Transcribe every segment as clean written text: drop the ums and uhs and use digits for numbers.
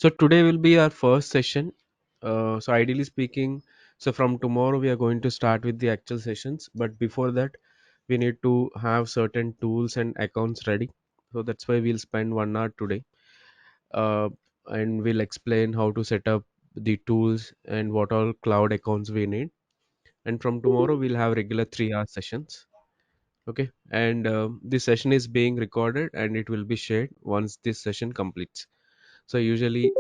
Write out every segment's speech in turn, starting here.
So today will be our first session. So ideally speaking, so from tomorrow we are going to start with the actual sessions. But before that, we need to have certain tools and accounts ready. So that's why we'll spend 1 hour today, uh, and we'll explain how to set up the tools and what all cloud accounts we need. And from tomorrow we'll have regular 3 hour sessions. Okay, and this session is being recorded and it will be shared once this session completes. So usually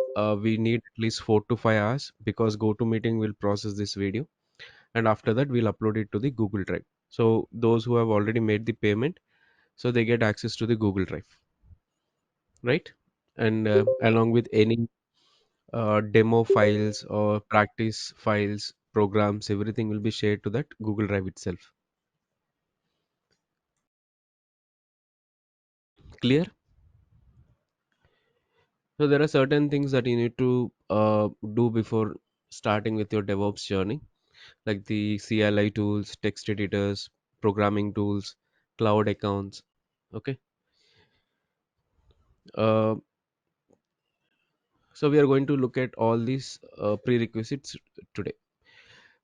we need at least 4 to 5 hours because GoToMeeting will process this video, and after that we'll upload it to the Google Drive. So those who have already made the payment, so they get access to the Google Drive, right? And along with any demo files or practice files, programs, everything will be shared to that Google Drive itself. Clear? So there are certain things that you need to do before starting with your DevOps journey, like the CLI tools, text editors, programming tools, cloud accounts. Okay. Uh, so we are going to look at all these prerequisites today.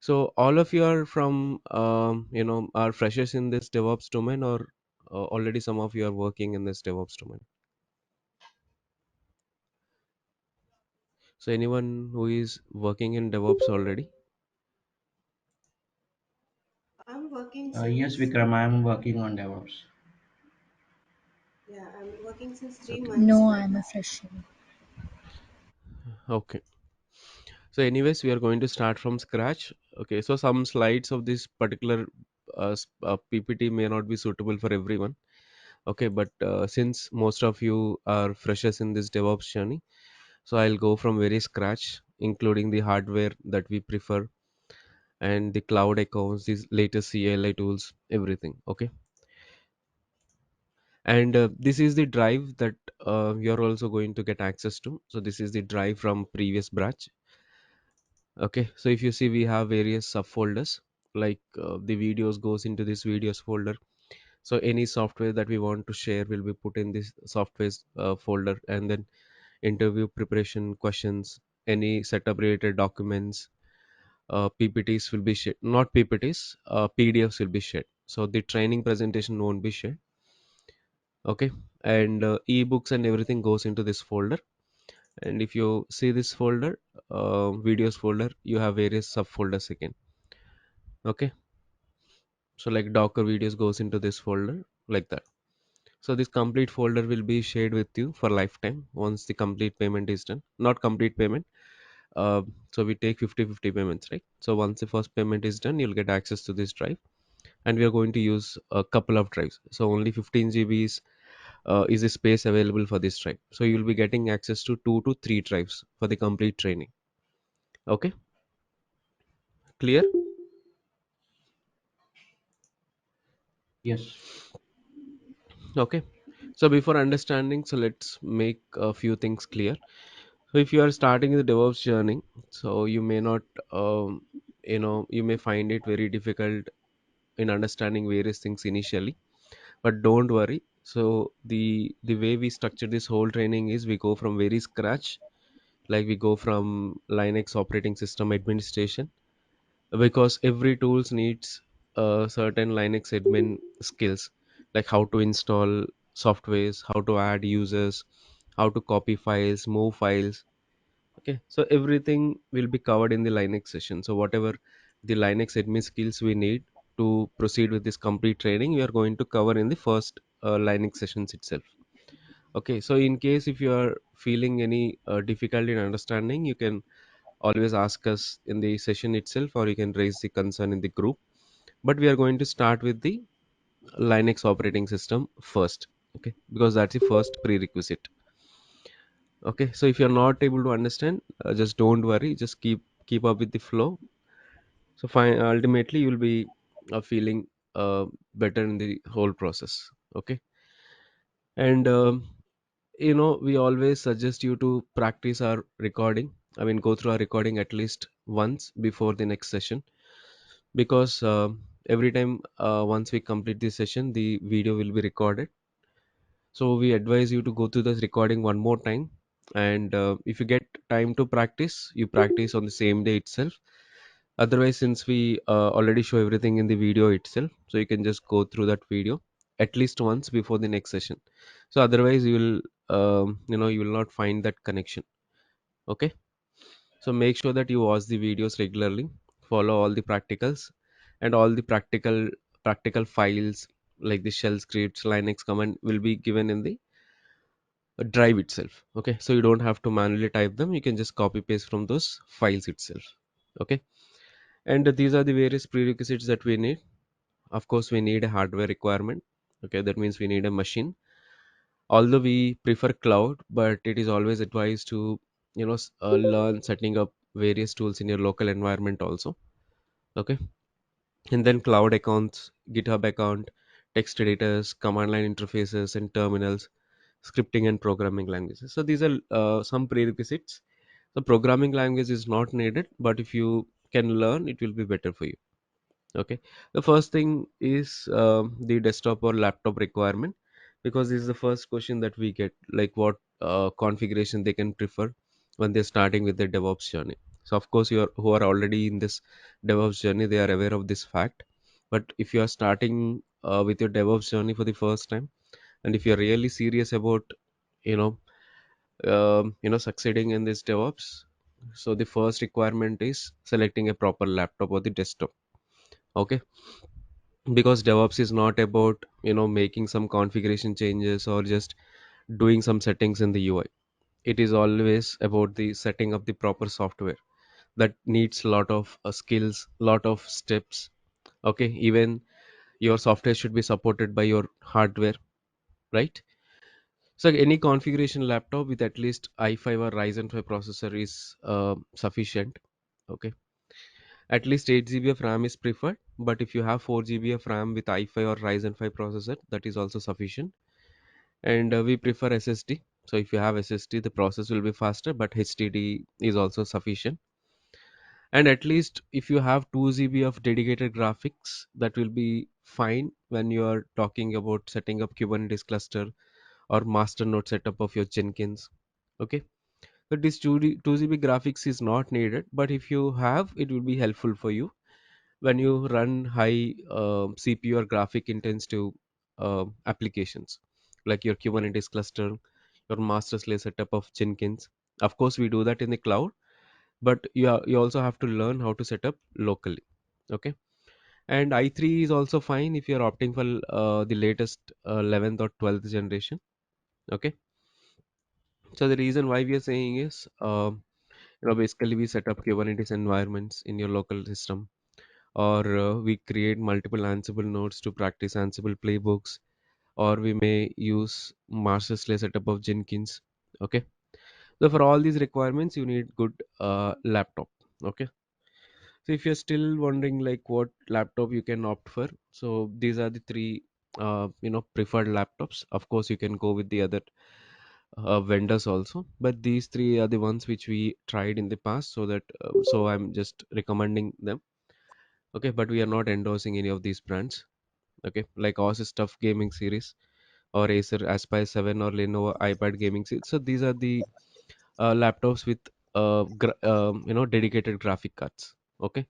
So all of you are from, are freshers in this DevOps domain, or already some of you are working in this DevOps domain. So anyone who is working in DevOps already? I'm working Yes, since Vikram, I'm working on DevOps. yeah, I'm working since three Okay. months, No, but I'm a fresher. Okay. So anyways, we are going to start from scratch. Okay. So some slides of this particular PPT may not be suitable for everyone. Okay, but since most of you are freshers in this DevOps journey, so I'll go from very scratch, including the hardware that we prefer and the cloud accounts, these latest CLI tools, everything. Okay, and this is the drive that you're also going to get access to. So this is the drive from previous batch. Okay, so if you see, we have various subfolders. Like the videos goes into this videos folder. So any software that we want to share will be put in this software folder, and then interview preparation questions, any setup related documents, PPTs will be shared. Not PPTs, PDFs will be shared. So the training presentation won't be shared. Okay, and ebooks and everything goes into this folder. And if you see this folder, videos folder, you have various subfolders again. Okay, so like Docker videos goes into this folder like that. So this complete folder will be shared with you for lifetime once the complete payment is done. Not complete payment, so we take 50-50 payments, right? So once the first payment is done, you'll get access to this drive, and we are going to use a couple of drives. So only 15 GBs is the space available for this drive. So you'll be getting access to 2 to 3 drives for the complete training. Okay, clear? Yes. Okay, so before understanding, so let's make a few things clear. So if you are starting the DevOps journey, so you may not, you may find it very difficult in understanding various things initially, but don't worry. So the way we structure this whole training is we go from very scratch, like we go from Linux operating system administration, because every tools needs certain Linux admin skills, like how to install softwares, how to add users, how to copy files, move files. Okay, so everything will be covered in the Linux session. So whatever the Linux admin skills we need to proceed with this complete training, we are going to cover in the first Linux sessions itself. Okay, so in case if you are feeling any difficulty in understanding, you can always ask us in the session itself, or you can raise the concern in the group. But we are going to start with the Linux operating system first. Okay, because that's the first prerequisite. Okay, so if you're not able to understand, just don't worry, just keep up with the flow. So fine, ultimately you'll be feeling better in the whole process. Okay, and we always suggest you to practice our recording. I mean, go through our recording at least once before the next session, because every time once we complete this session, the video will be recorded. So we advise you to go through this recording one more time, And if you get time to practice, you practice on the same day itself. Otherwise, since we already show everything in the video itself, so you can just go through that video at least once before the next session. So otherwise you will you will not find that connection. Okay, so make sure that you watch the videos regularly, follow all the practicals, and all the practical files like the shell scripts, Linux command will be given in the drive itself. Okay, so you don't have to manually type them, you can just copy paste from those files itself. Okay, and these are the various prerequisites that we need. Of course, we need a hardware requirement. Okay, that means we need a machine. Although we prefer cloud, but it is always advised to learn setting up various tools in your local environment also. Okay, and then cloud accounts, GitHub account, text editors, command line interfaces, and terminals, scripting and programming languages. So these are some prerequisites. The programming language is not needed, but if you can learn, it will be better for you. Okay, the first thing is the desktop or laptop requirement, because this is the first question that we get, like what configuration they can prefer when they're starting with their DevOps journey. So of course, you are who are already in this DevOps journey, they are aware of this fact. But if you are starting with your DevOps journey for the first time, and if you're really serious about you know succeeding in this DevOps, so the first requirement is selecting a proper laptop or the desktop. Okay, because DevOps is not about making some configuration changes or just doing some settings in the UI. It is always about the setting up the proper software that needs a lot of skills, lot of steps. Okay, even your software should be supported by your hardware, right? So any configuration laptop with at least i5 or Ryzen 5 processor is sufficient. Okay, at least 8 GB of RAM is preferred, but if you have 4 GB of RAM with i5 or Ryzen 5 processor, that is also sufficient. And we prefer SSD. So if you have SSD, the process will be faster, but HDD is also sufficient. And at least if you have 2 GB of dedicated graphics, that will be fine when you are talking about setting up Kubernetes cluster or master node setup of your Jenkins. Okay, but this 2 GB graphics is not needed, but if you have, it will be helpful for you when you run high CPU or graphic intensive applications like your Kubernetes cluster, your master slave setup of Jenkins. Of course, we do that in the cloud, but you also have to learn how to set up locally. Okay, and i3 is also fine if you're opting for the latest 11th or 12th generation. Okay, so the reason why we are saying is basically we set up Kubernetes environments in your local system, or we create multiple Ansible nodes to practice Ansible playbooks, or we may use master slave setup of Jenkins. Okay, so for all these requirements, you need good laptop. Okay, so if you're still wondering like what laptop you can opt for, so these are the three preferred laptops. Of course, you can go with the other vendors also, but these three are the ones which we tried in the past, so that so I'm just recommending them. Okay, but we are not endorsing any of these brands. Okay, like Asus Tough Gaming Series or Acer Aspire 7 or Lenovo iPad Gaming Series. So these are the laptops with dedicated graphic cards. Okay,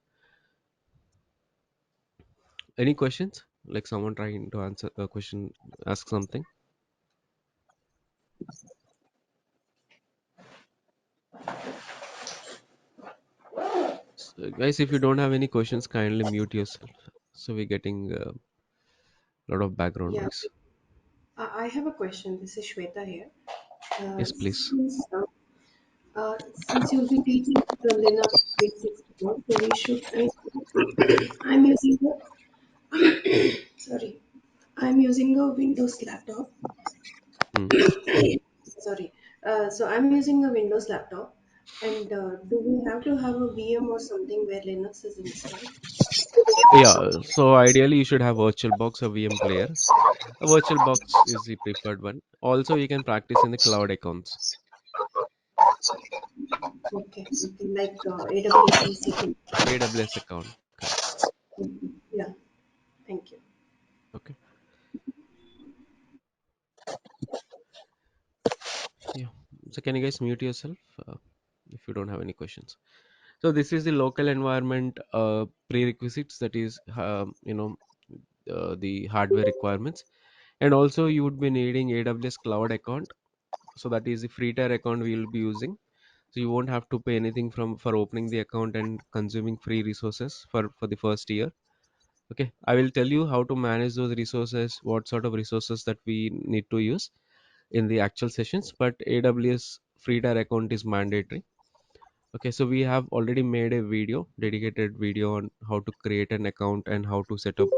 any questions? Like someone trying to answer a question, ask something. So, guys, if you don't have any questions, kindly mute yourself. So we're getting a lot of background Yeah, noise. I have a question. This is Shweta here. Yes, please. Since you'll be teaching the Linux basics, so we should. I'm using sorry, I'm using a Windows laptop. Hmm. Sorry, so I'm using a Windows laptop, and do we have to have a VM or something where Linux is installed? Yeah, so ideally you should have VirtualBox or VM player. A VirtualBox is the preferred one. Also, you can practice in the cloud accounts. Okay, okay, like AWS EC2. AWS account, correct. Yeah, thank you. Okay. Yeah. So can you guys mute yourself uh, if you don't have any questions? So this is the local environment prerequisites, that is the hardware requirements. And also you would be needing AWS cloud account. So that is the free tier account we will be using. So you won't have to pay anything from for opening the account and consuming free resources for the first year. Okay, I will tell you how to manage those resources, what sort of resources that we need to use in the actual sessions, but AWS free tier account is mandatory. Okay, so we have already made a video, dedicated video on how to create an account and how to set up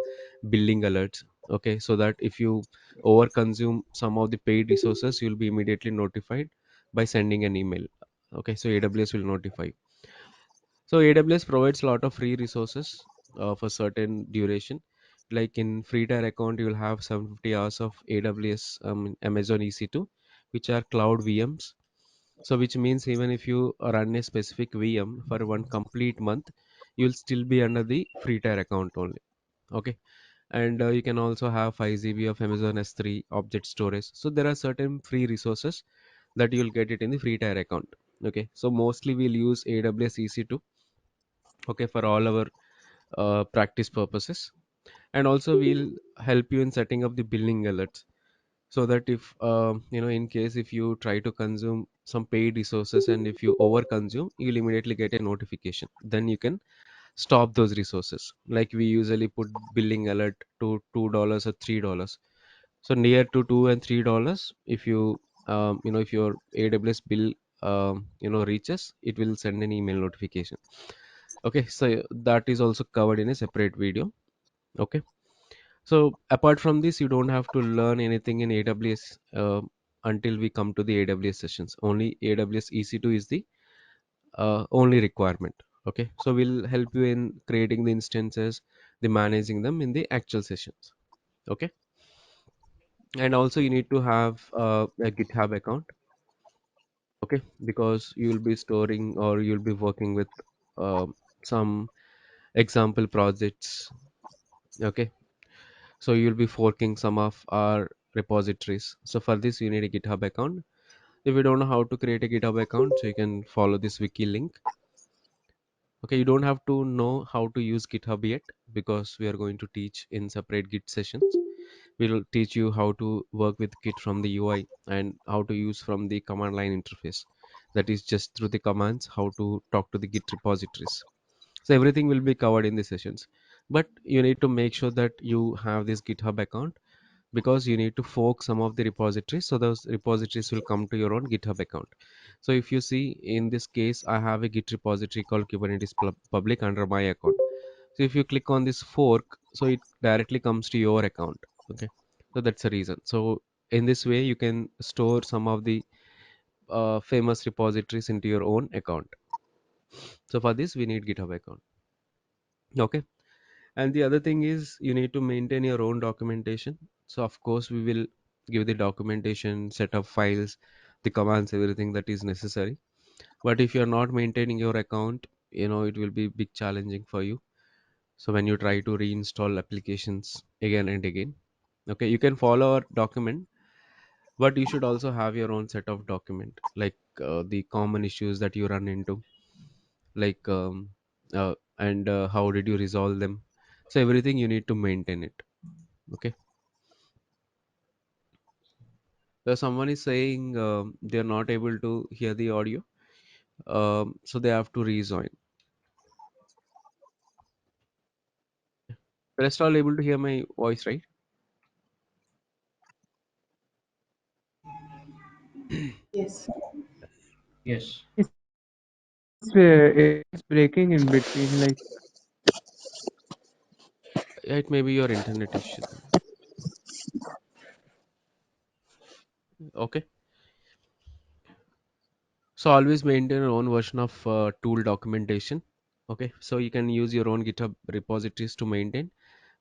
billing alerts. Okay, so that if you over consume some of the paid resources, you'll be immediately notified by sending an email. Okay, so AWS will notify. So AWS provides a lot of free resources for certain duration. Like in free tier account, you'll have 750 hours of AWS, Amazon EC2, which are cloud VMs. So which means even if you run a specific VM for one complete month, you'll still be under the free tier account only. Okay, and you can also have 5 GB of Amazon S3 object storage. So there are certain free resources that you'll get it in the free tier account. Okay, so mostly we'll use AWS EC2. Okay, for all our practice purposes, and also we'll help you in setting up the billing alerts, so that if in case if you try to consume some paid resources and if you over consume, you'll immediately get a notification, then you can stop those resources. Like we usually put billing alert to $2 or $3. So near to $2 and $3, if you if your AWS bill reaches, it will send an email notification. Okay, so that is also covered in a separate video. Okay, so apart from this, you don't have to learn anything in AWS until we come to the AWS sessions. Only AWS EC2 is the only requirement. Okay, so we'll help you in creating the instances, the managing them in the actual sessions. Okay, and also you need to have a GitHub account. Okay, because you'll be storing or you'll be working with some example projects. Okay, so you'll be forking some of our repositories. So for this you need a GitHub account. If you don't know how to create a GitHub account, so you can follow this wiki link. Okay, you don't have to know how to use GitHub yet, because we are going to teach in separate Git sessions. We'll teach you how to work with Git from the UI and how to use from the command line interface, that is just through the commands, how to talk to the Git repositories. So everything will be covered in the sessions, but you need to make sure that you have this GitHub account, because you need to fork some of the repositories, so those repositories will come to your own GitHub account. So if you see in this case, I have a Git repository called Kubernetes public under my account. So if you click on this fork, so it directly comes to your account. Okay, so that's the reason. So in this way you can store some of the famous repositories into your own account. So for this we need GitHub account. Okay, and the other thing is you need to maintain your own documentation. So of course we will give the documentation, set up files, the commands, everything that is necessary. But if you're not maintaining your account, it will be big challenging for you. So when you try to reinstall applications again and again, okay, you can follow our document, but you should also have your own set of document, like the common issues that you run into, like and how did you resolve them. So everything you need to maintain it. Okay, so someone is saying they're not able to hear the audio, so they have to rejoin. Rest all able to hear my voice, right? Yes. Yes. It's breaking in between. Like, Yeah, it may be your internet issue then. Okay, so always maintain your own version of tool documentation. Okay, so you can use your own GitHub repositories to maintain,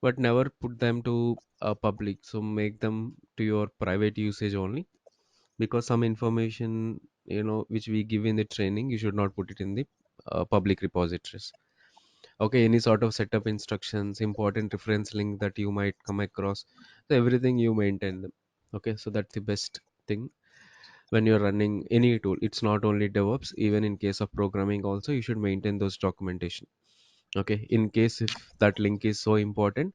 but never put them to public. So make them to your private usage only, because some information which we give in the training, you should not put it in the public repositories. Okay, any sort of setup instructions, important reference link that you might come across, so everything you maintain them. Okay, so that's the best thing. when you're running any tool. It's not only DevOps, even in case of programming also you should maintain those documentation. Okay, in case if that link is so important,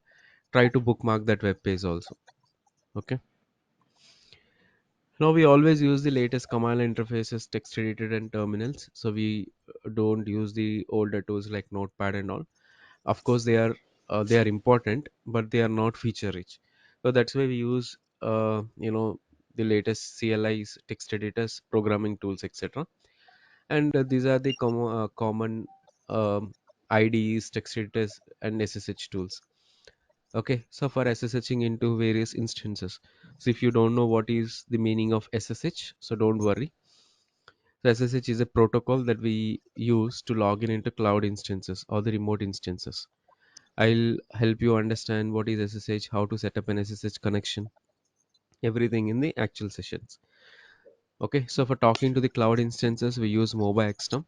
try to bookmark that web page also. Okay, now we always use the latest command line interfaces, text edited and terminals, so we don't use the older tools like Notepad and all. Of course they are important, but they are not feature rich, so that's why we use the latest CLIs, text editors, programming tools, etc. And these are the common um, IDEs, text editors and SSH tools. Okay, so for SSHing into various instances, so if you don't know what is the meaning of SSH, so don't worry. So SSH is a protocol that we use to log in into cloud instances or the remote instances. I'll help you understand what is SSH, how to set up an SSH connection, everything in the actual sessions. Okay, so for talking to the cloud instances, we use MOBA XTERM.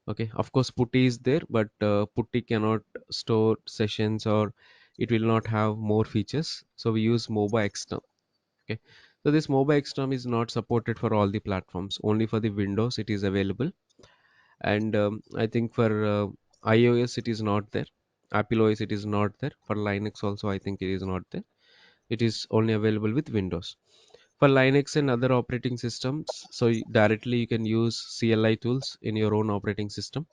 Okay, of course, Putty is there, but Putty cannot store sessions or it will not have more features. So we use MOBA XTERM. Okay, so this MOBA XTERM is not supported for all the platforms, only for the Windows it is available. And I think for iOS it is not there. Apple OS it is not there. For Linux also I think it is not there. It is only available with Windows. For Linux and other operating systems, so directly you can use CLI tools in your own operating system.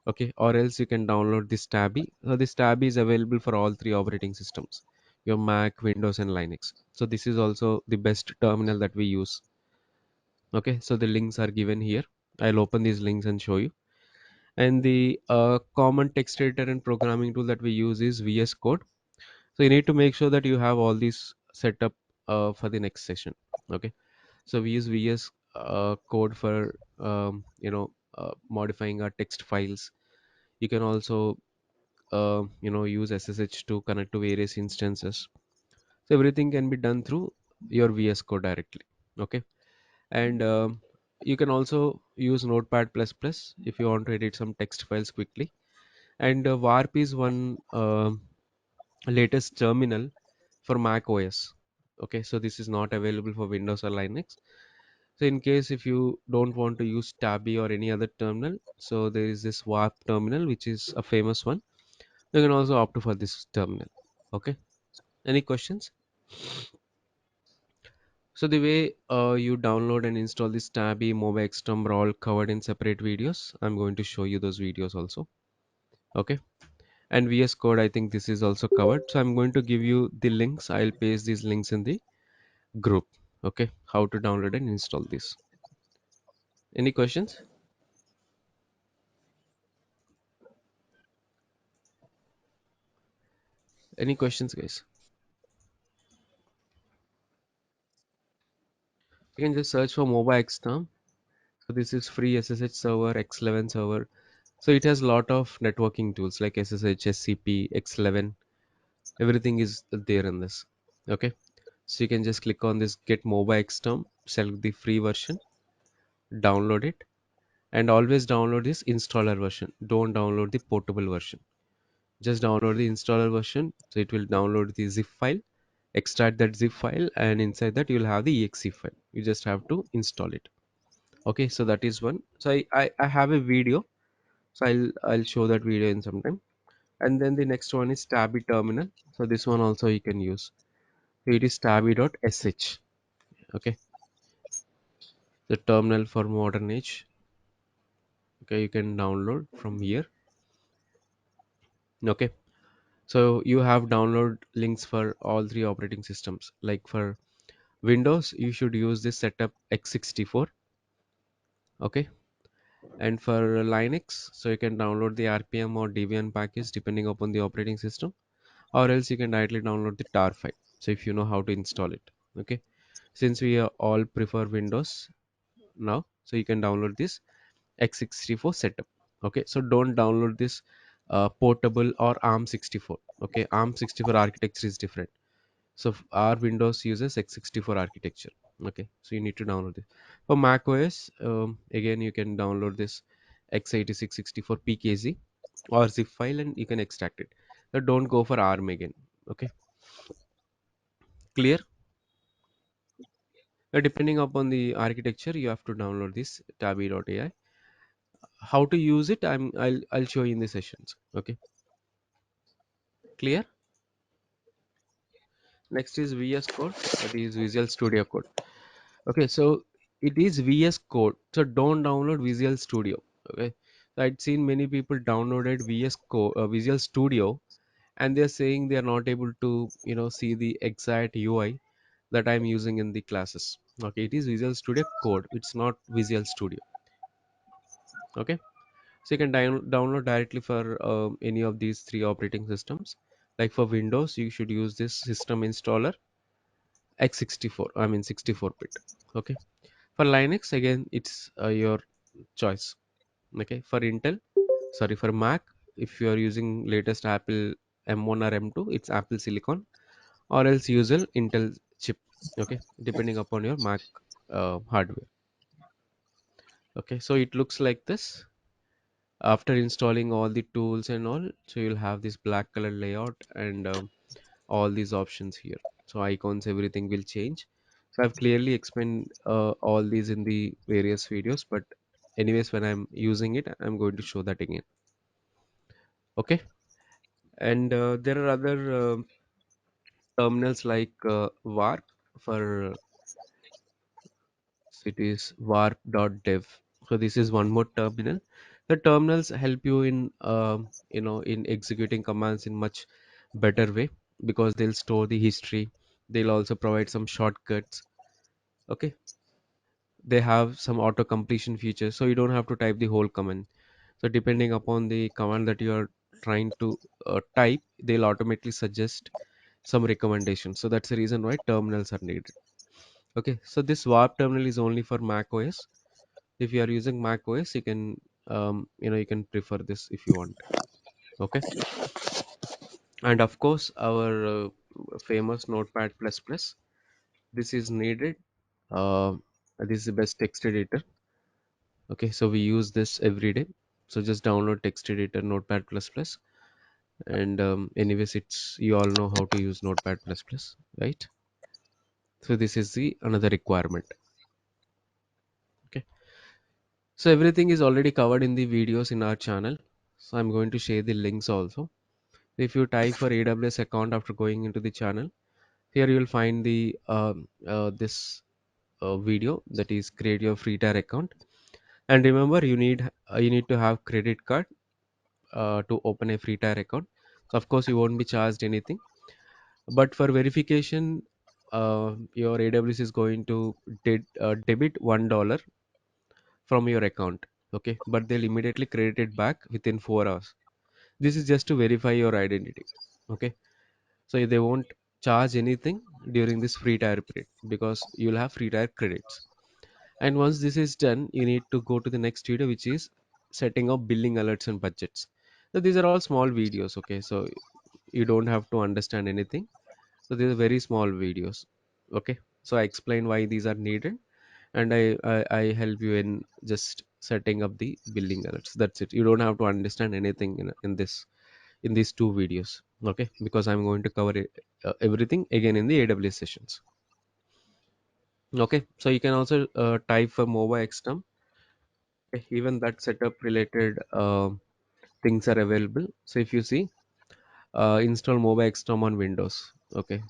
Okay, or else you can download this Tabby. So this Tabby is available for all three operating systems, your Mac, Windows and Linux. So this is also the best terminal that we use. Okay, so the links are given here. I'll open these links and show you. And the common text editor and programming tool that we use is VS Code. So you need to make sure that you have all these set up for the next session. Okay, so we use VS Code for modifying our text files. You can also use SSH to connect to various instances. So everything can be done through your VS Code directly. Okay, and you can also use Notepad++ if you want to edit some text files quickly. And warp is one latest terminal for Mac OS. Okay, so this is not available for Windows or Linux. So in case if you don't want to use Tabby or any other terminal, so there is this warp terminal which is a famous one. You can also opt for this terminal. Okay, any questions? So the way you download and install this Tabby, MOBA XTERM are all covered in separate videos. I'm going to show you those videos also. Okay, and VS Code, I think this is also covered. So I'm going to give you the links. I'll paste these links in the group. Okay, how to download and install this. Any questions? Any questions, guys? You can just search for MOBA XTERM. So this is free SSH server, X11 server. So it has a lot of networking tools like SSH, SCP, X11. Everything is there in this. Okay, so you can just click on this get MOBA XTERM, select the free version, download it, and always download this installer version. Don't download the portable version. Just download the installer version. So it will download the zip file, extract that zip file, and inside that you'll have the exe file. You just have to install it. Okay, so that is one. So I have a video, so I'll show that video in some time. And then the next one is tabby terminal. So this one also you can use. So it is tabby.sh. Okay, the terminal for modern age. Okay, you can download from here. Okay, so you have download links for all three operating systems. Like for Windows you should use this setup x64. Okay, and for Linux, so you can download the RPM or Debian package depending upon the operating system, or else you can directly download the tar file, so if you know how to install it. Okay, since we all prefer Windows now, so you can download this x64 setup. Okay, so don't download this portable or ARM64. Okay, ARM64 architecture is different. So our Windows uses x64 architecture. Okay, so you need to download this. For Mac OS, again you can download this x86 pkg or zip file and you can extract it. So don't go for ARM again. Okay, clear? Depending upon the architecture, you have to download this tabby.ai. How to use it, I'll show you in the sessions. Okay, clear? Next is VS Code, that is Visual Studio Code. Okay, so it is VS Code, so don't download Visual Studio. Okay, so I'd seen many people downloaded Visual Studio, and they're saying they are not able to see the exact UI that I'm using in the classes. Okay, it is Visual Studio Code, it's not Visual Studio. Okay, so you can download directly for any of these three operating systems. Like for Windows, you should use this system installer x64, I mean 64-bit. Okay, for Linux, again, it's your choice. Okay, for Intel, sorry, for Mac, if you are using latest Apple M1 or M2, it's Apple Silicon, or else usual Intel chip. Okay, depending upon your Mac hardware. Okay, so it looks like this after installing all the tools and all. So you'll have this black color layout and all these options here. So icons, everything will change. So I've clearly explained all these in the various videos, but anyways, when I'm using it, I'm going to show that again. Okay, and there are other terminals like warp for, so it is warp.dev. So this is one more terminal. The terminals help you in in executing commands in much better way, because they'll store the history. They'll also provide some shortcuts. Okay, they have some auto completion features, so you don't have to type the whole command. So depending upon the command that you are trying to type, they'll automatically suggest some recommendations. So that's the reason why terminals are needed. Okay, so this warp terminal is only for Mac OS. If you are using Mac OS, you can you can prefer this if you want. Okay, and of course our famous Notepad plus plus, this is needed. uh, this is the best text editor. Okay, so we use this every day. So just download text editor Notepad plus plus, and anyways, it's, you all know how to use Notepad plus plus, right? So this is the another requirement. Okay, so everything is already covered in the videos in our channel, so I'm going to share the links also. If you type for AWS account after going into the channel, here you will find the this video, that is create your free tier account. And remember, you need to have credit card to open a free tier account. So of course you won't be charged anything, but for verification, your AWS is going to debit $1 from your account. Okay, but they'll immediately credit it back within 4 hours. This is just to verify your identity. Okay, so they won't charge anything during this free tier period, because you'll have free tier credits. And once this is done, you need to go to the next video, which is setting up billing alerts and budgets. So these are all small videos. Okay, so you don't have to understand anything. So these are very small videos. Okay, so I explain why these are needed, and I help you in just setting up the billing alerts. That's it. You don't have to understand anything in this, in these two videos. Okay, because I'm going to cover it, everything again in the AWS sessions. Okay, so you can also type for MOBA XTERM. Okay, even that setup related things are available. So if you see, install MOBA XTERM on Windows. Okay,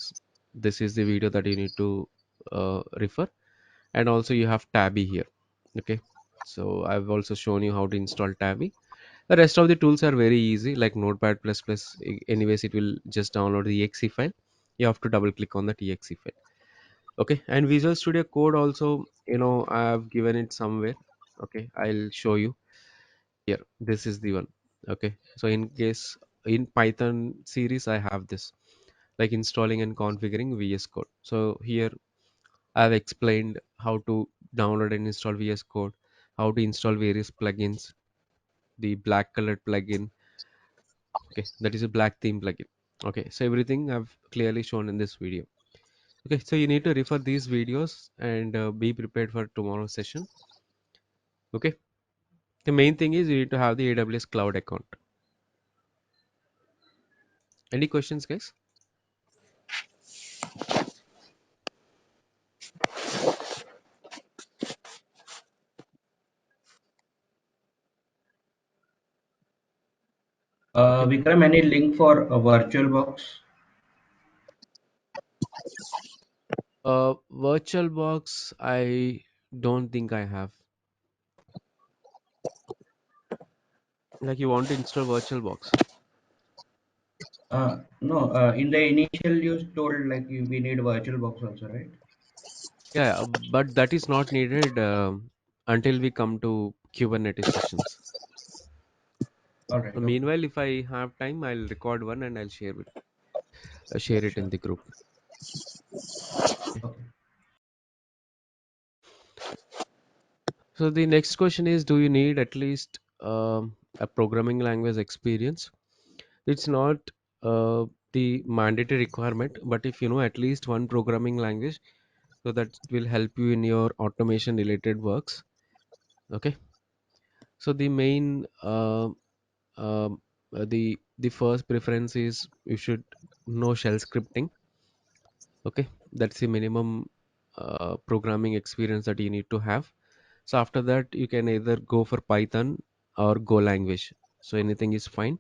this is the video that you need to refer. And also you have Tabby here. Okay, so I've also shown you how to install Tabby. The rest of the tools are very easy, like Notepad plus plus. Anyways, it will just download the exe file. You have to double click on the exe file. Okay, and Visual Studio Code also, I have given it somewhere. Okay, I'll show you here. This is the one. Okay, so in case in Python series, I have this, like installing and configuring VS Code. So here I've explained how to download and install VS Code, how to install various plugins, the black colored plugin. Okay, that is a black theme plugin. Okay, so everything I've clearly shown in this video. Okay, so you need to refer these videos and be prepared for tomorrow's session. Okay, the main thing is you need to have the AWS cloud account. Any questions, guys? Vikram, any link for a virtual box? VirtualBox, I don't think I have. Like you want to install VirtualBox? No, in the initial you told like we need virtual box also, right? Yeah, but that is not needed until we come to Kubernetes sessions. All right, okay, Meanwhile, if I have time, I'll record one and I'll share it in sure, the group. Okay. okay. So the next question is, do you need at least a programming language experience? It's not the mandatory requirement, but if you know at least one programming language, so that will help you in your automation related works. Okay. So the main um, the first preference is you should know shell scripting. Okay, that's the minimum programming experience that you need to have. So after that, you can either go for Python or Go language. So anything is fine.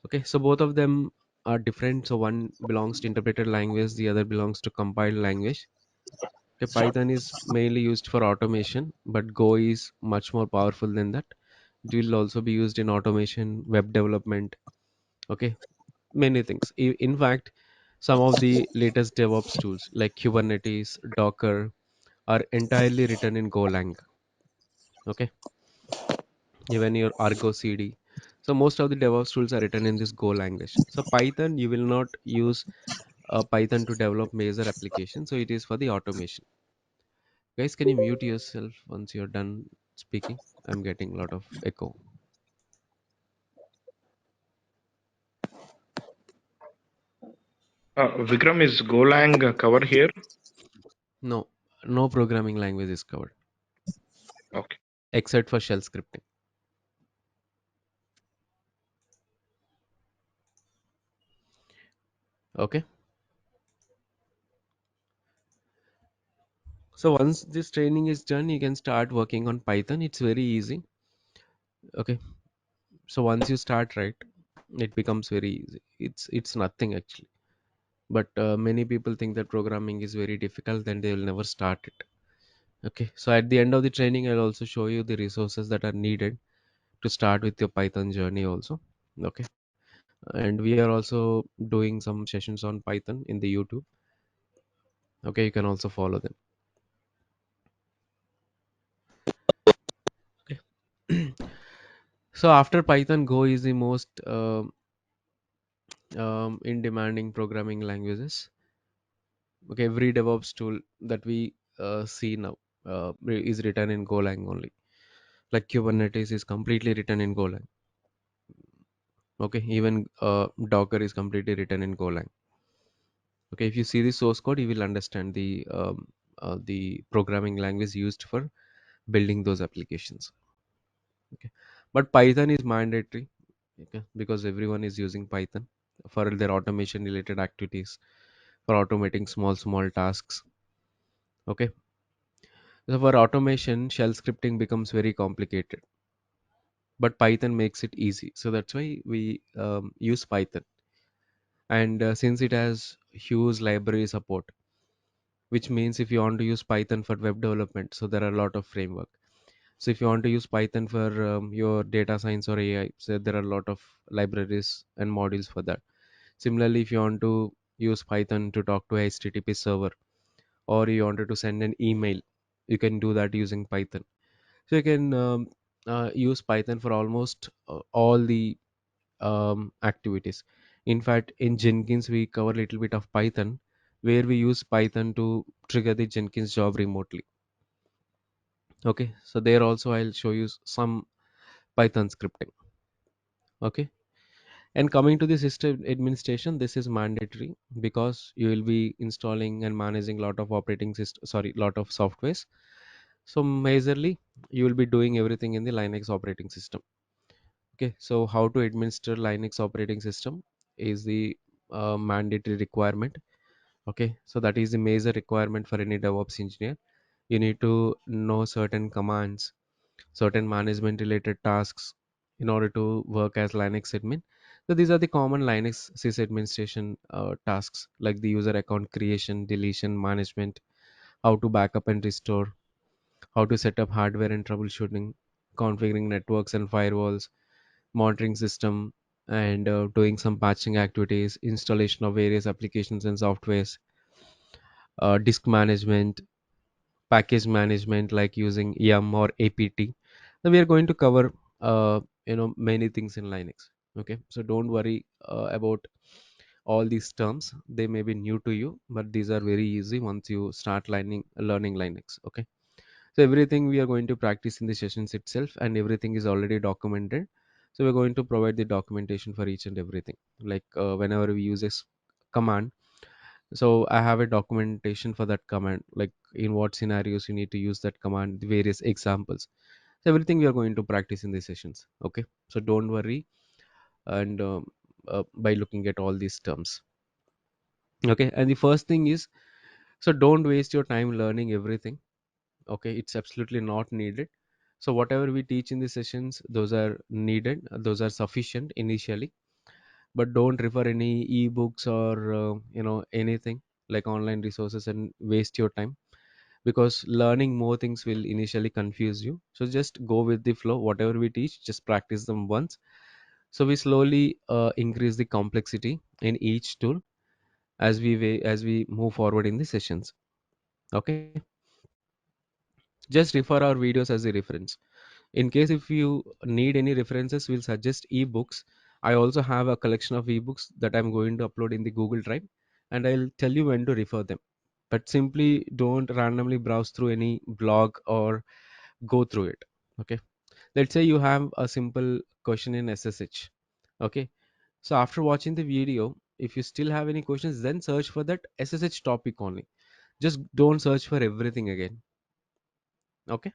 Okay, so both of them are different. So one belongs to interpreted language, the other belongs to compiled language. Okay, Python is mainly used for automation, but Go is much more powerful than that. It will also be used in automation, web development. Okay, many things. In fact, some of the latest DevOps tools like Kubernetes, Docker are entirely written in Golang. Okay, even your Argo CD. So most of the DevOps tools are written in this Go language. So Python, you will not use Python to develop major applications. So it is for the automation. Guys, can you mute yourself once you're done speaking? I'm getting a lot of echo. Vikram, is Golang covered here? No, no programming language is covered Okay. except for shell scripting. Okay. So once this training is done, you can start working on Python. It's very easy. Okay. So once you start, right, it becomes very easy. It's nothing actually. But many people think that programming is very difficult, then they will never start it. Okay. So at the end of the training, I'll also show you the resources that are needed to start with your Python journey also. Okay. And we are also doing some sessions on Python in the YouTube. Okay, you can also follow them. Okay. So after Python, Go is the most in demanding programming languages. Okay, every DevOps tool that we see now is written in Golang only. Like Kubernetes is completely written in Golang. Okay, even Docker is completely written in Golang. Okay, if you see the source code, you will understand the programming language used for building those applications. Okay, but Python is mandatory. Okay, because everyone is using Python for their automation related activities, for automating small tasks. Okay, so for automation, shell scripting becomes very complicated, but Python makes it easy. So that's why we use Python. And since it has huge library support, which means if you want to use Python for web development, so there are a lot of framework. So if you want to use Python for your data science or AI, so there are a lot of libraries and modules for that. Similarly, if you want to use Python to talk to a HTTP server, or you wanted to send an email, you can do that using Python. So you can use Python for almost all the activities. In fact, in Jenkins, we cover a little bit of Python, where we use Python to trigger the Jenkins job remotely. Okay, so there also I'll show you some Python scripting. Okay, and coming to the system administration, this is mandatory because you will be installing and managing a lot of operating system, sorry, lot of softwares. So majorly, you will be doing everything in the Linux operating system. Okay, so how to administer Linux operating system is the mandatory requirement. Okay, so that is the major requirement for any DevOps engineer. You need to know certain commands, certain management related tasks. in order to work as Linux admin. So these are the common Linux sysadministration tasks, like the user account creation, deletion, management, how to backup and restore, how to set up hardware and troubleshooting, configuring networks and firewalls, monitoring system, and doing some patching activities, installation of various applications and softwares, disk management, package management like using yum or apt. Now we are going to cover many things in Linux. Okay, so don't worry about all these terms. They may be new to you, but these are very easy once you start learning Linux. Okay, so everything we are going to practice in the sessions itself, and everything is already documented. So we're going to provide the documentation for each and everything, like whenever we use this command. So I have a documentation for that command, like in what scenarios you need to use that command, the various examples. So everything we are going to practice in these sessions. Okay, so don't worry, and by looking at all these terms. Okay, and the first thing is, so don't waste your time learning everything. Okay, it's absolutely not needed. So whatever we teach in the sessions, those are needed, those are sufficient initially, but don't refer any ebooks or anything like online resources and waste your time, because learning more things will initially confuse you. So just go with the flow. Whatever we teach, just practice them once. So we slowly increase the complexity in each tool as we move forward in the sessions. Okay, just refer our videos as a reference. In case if you need any references, we'll suggest ebooks. I also have a collection of ebooks that I'm going to upload in the Google Drive, and I'll tell you when to refer them. But simply don't randomly browse through any blog or go through it. Okay, let's say you have a simple question in SSH. Okay, so after watching the video, if you still have any questions, then search for that SSH topic only. Just don't search for everything again. Okay,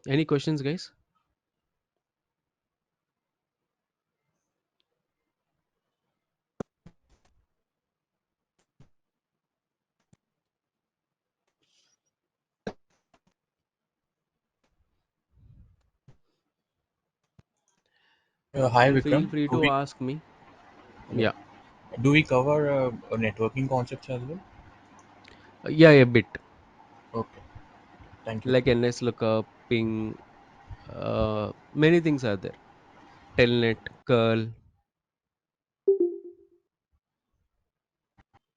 any questions, guys? Hi Feel Vikram. free Do to we ask me. yeah, Yeah. do we cover networking concepts as well? Yeah, a bit. Okay, thank you. Like NS lookup, ping, many things are there. Telnet, curl.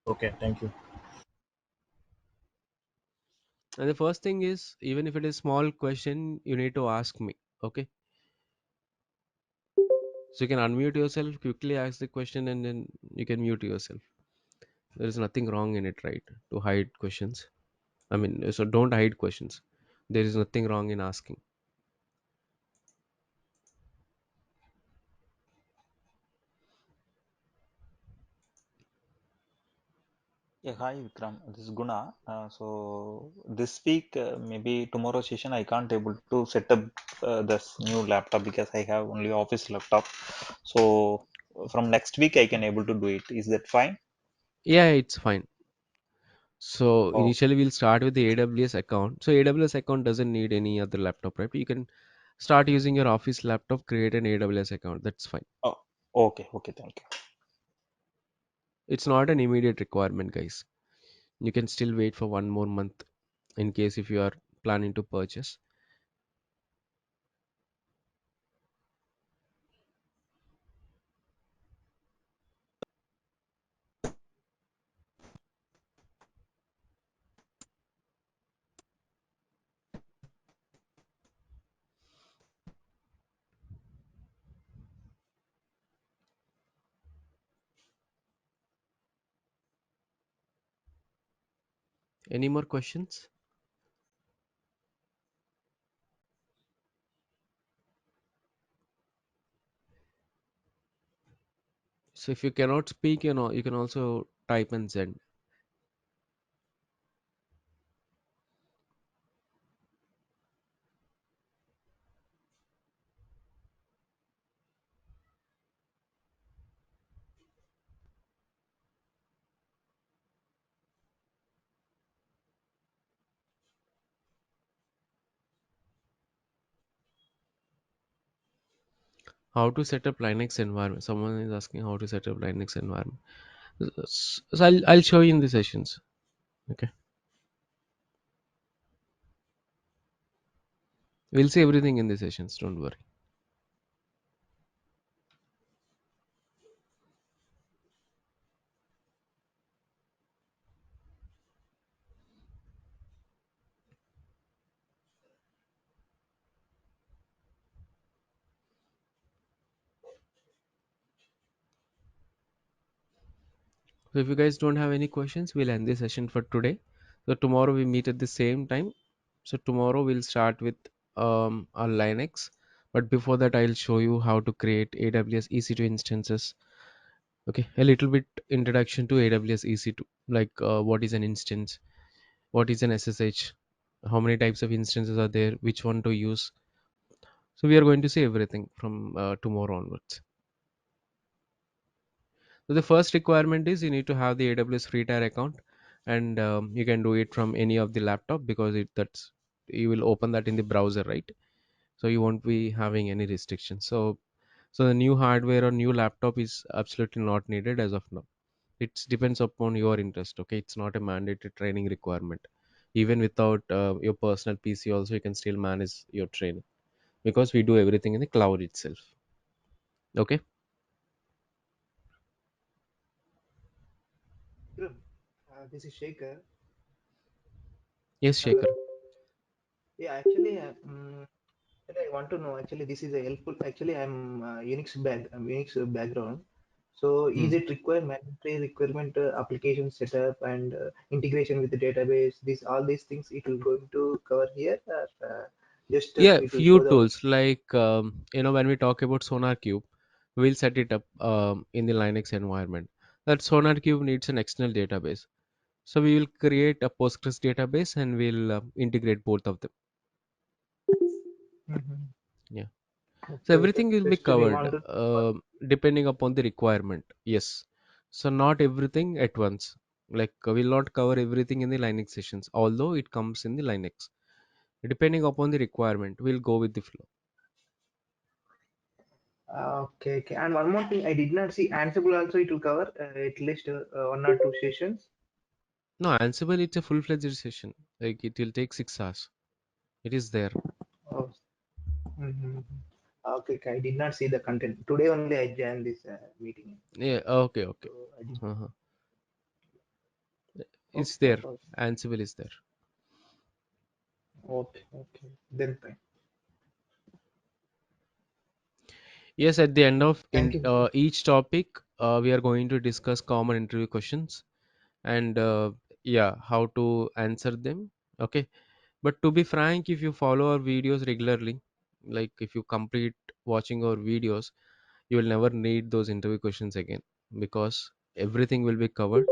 Okay, thank you. And the first thing is, even if it is small question, you need to ask me. Okay, so you can unmute yourself, quickly ask the question, and then you can mute yourself. There is nothing wrong in it, right? To hide questions. I mean, so don't hide questions. There is nothing wrong in asking. Yeah, hi Vikram. This is Guna. So this week, maybe tomorrow session, I can't able to set up this new laptop because I have only office laptop. So from next week, I can able to do it. Is that fine? Yeah, it's fine. So Oh, initially we'll start with the AWS account. So AWS account doesn't need any other laptop, right? You can start using your office laptop, create an AWS account. That's fine. oh, okay, okay, thank you. It's not an immediate requirement, guys. You can still wait for 1 more month in case if you are planning to purchase. Any more questions? So if you cannot speak, you can also type and send. How to set up Linux environment? Someone is asking how to set up Linux environment. So I'll show you in the sessions. Okay, we'll see everything in the sessions. Don't worry. So if you guys don't have any questions, we'll end the session for today. So tomorrow we meet at the same time. So tomorrow we'll start with our Linux. But before that, I'll show you how to create AWS EC2 instances. Okay, a little bit introduction to AWS EC2, like what is an instance, what is an SSH, how many types of instances are there, which one to use. So we are going to see everything from tomorrow onwards. So the first requirement is you need to have the AWS free tier account, and you can do it from any of the laptop because that's you will open that in the browser, right? So you won't be having any restrictions. So the new hardware or new laptop is absolutely not needed as of now. It depends upon your interest. Okay, it's not a mandatory training requirement. Even without your personal PC, also you can still manage your training because we do everything in the cloud itself. Okay. Vikram, this is Shekhar. Yes, Hello. Shekhar. Yeah, actually, I want to know. Actually, this is a helpful. Actually, I'm Unix background. So, Hmm. is it require mandatory requirement application setup and integration with the database? This all these things it will going to cover here. Just Yeah, it will few show the. tools like when we talk about Sonar Cube, we'll set it up in the Linux environment. That Sonar Cube needs an external database, so we will create a Postgres database and we'll integrate both of them. Mhm. Yeah, so Okay, everything will be just we covered want to. depending upon the requirement. Yes, so not everything at once. Like we'll not cover everything in the Linux sessions, although it comes in the Linux. Depending upon the requirement, we'll go with the flow. Okay, okay. And one more thing, I did not see Ansible also. It will cover at least one or two sessions. No, Ansible it's a full-fledged session. Like it will take 6 hours. It is there. Oh. Mhm. Okay, okay. I did not see the content. Today only I joined this meeting. Yeah. Okay. Okay. So I did. Uh-huh. It's Okay, there. okay, Ansible is there. okay, okay. Then fine. Yes. At the end of Thank you, Vikram. each topic, we are going to discuss common interview questions and yeah, how to answer them. Okay. But to be frank, if you follow our videos regularly, like if you complete watching our videos, you will never need those interview questions again because everything will be covered.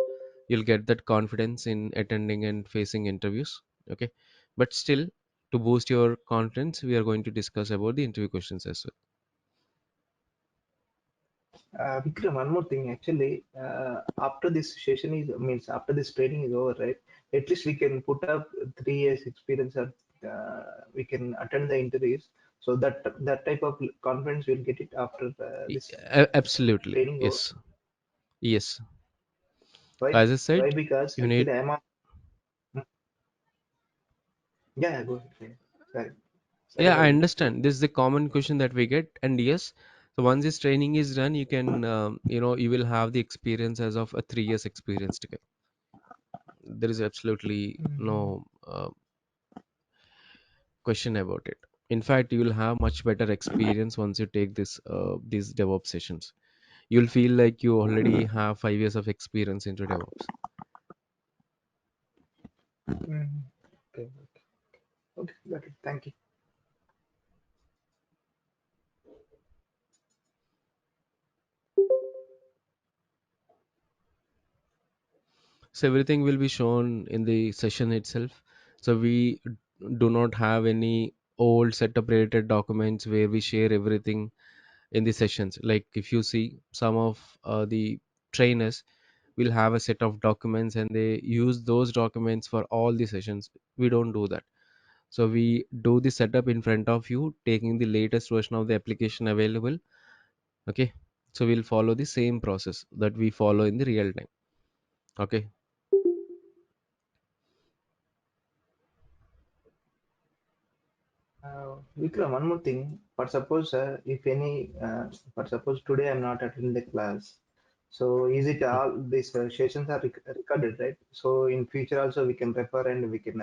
You'll get that confidence in attending and facing interviews. Okay, but still, to boost your confidence, we are going to discuss about the interview questions as well. Vikram, one more thing. Actually, after this session is means after this training is over, right? At least we can put up 3 years experience, or we can attend the interviews. So that type of confidence we'll get it after this Absolutely, training over. yes, yes. Why? As I Why? said, Because you need. actually I'm on. Yeah, yeah, go ahead. Sorry, sorry Yeah, for I interrupting. understand. This is the common question that we get, and yes. So once this training is done, you can, you will have the experience as of a 3 years experience together. There is absolutely Mhm. no question about it. In fact, you will have much better experience once you take these DevOps sessions. You'll feel like you already have 5 years of experience into DevOps. Mhm. Okay, okay, okay, got it. Thank you. So everything will be shown in the session itself. So we do not have any old setup related documents where we share everything in the sessions. Like if you see some of the trainers will have a set of documents and they use those documents for all the sessions. We don't do that. So we do the setup in front of you, taking the latest version of the application available, Okay, so we'll follow the same process that we follow in the real time. Okay. Vikram, one more thing. For suppose if any, for suppose today I'm not attending the class. So is it Mm. all these sessions are recorded, right? So in future also we can refer and we can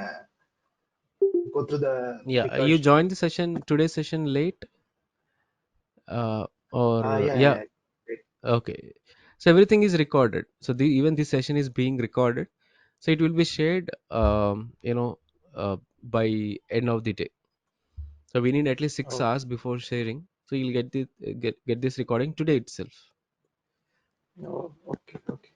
go through the Yeah, you records. joined the session, today's session late, or Yeah, yeah, yeah. yeah. Great. Okay, so everything is recorded, so the even this session is being recorded, so it will be shared, by end of the day. So we need at least 6 hours Okay. before sharing, so you'll get the get this recording today itself. Oh, okay, okay.